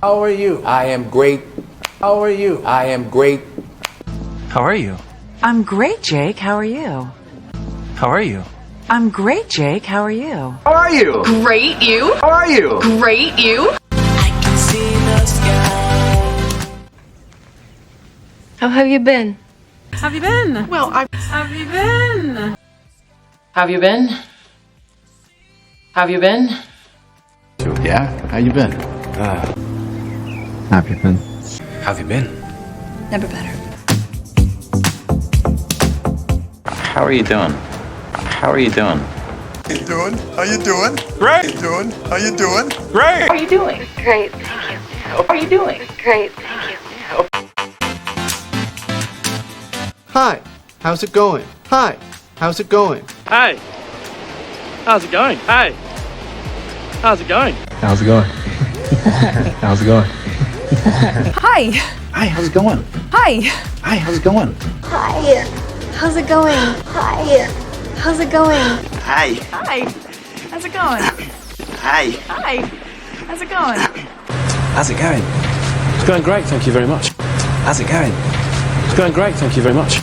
How are you? I am great. How are you? I am great. How are you? I'm great, Jake. How are you? How are you? I'm great, Jake. How are you? How are you? Great, you? How are you? Great, you? I can see the sky. How have you been? Have you been? Well, Have you been? Have you been? Have you been? Yeah, how you been? Have you been? Have you been? never better. How are you doing? How are you doing? How you doing? How you doing? Great. How you doing? How you doing? Great. How are you doing? Great, thank you. How are you doing? Great, thank you. Hi, how's it going? Hi, how's it going? Hey. How's it going? Hey. How's it going? How's it going? How's it going? Hi. Hi, how's it going? Hi. Hi, how's it going? Hi. How's it going? Hi. How's it going? Hi. Hi. How's it going? Hi. Hi. How's it going? How's it going? It's going great, thank you very much. How's it going? It's going great, thank you very much.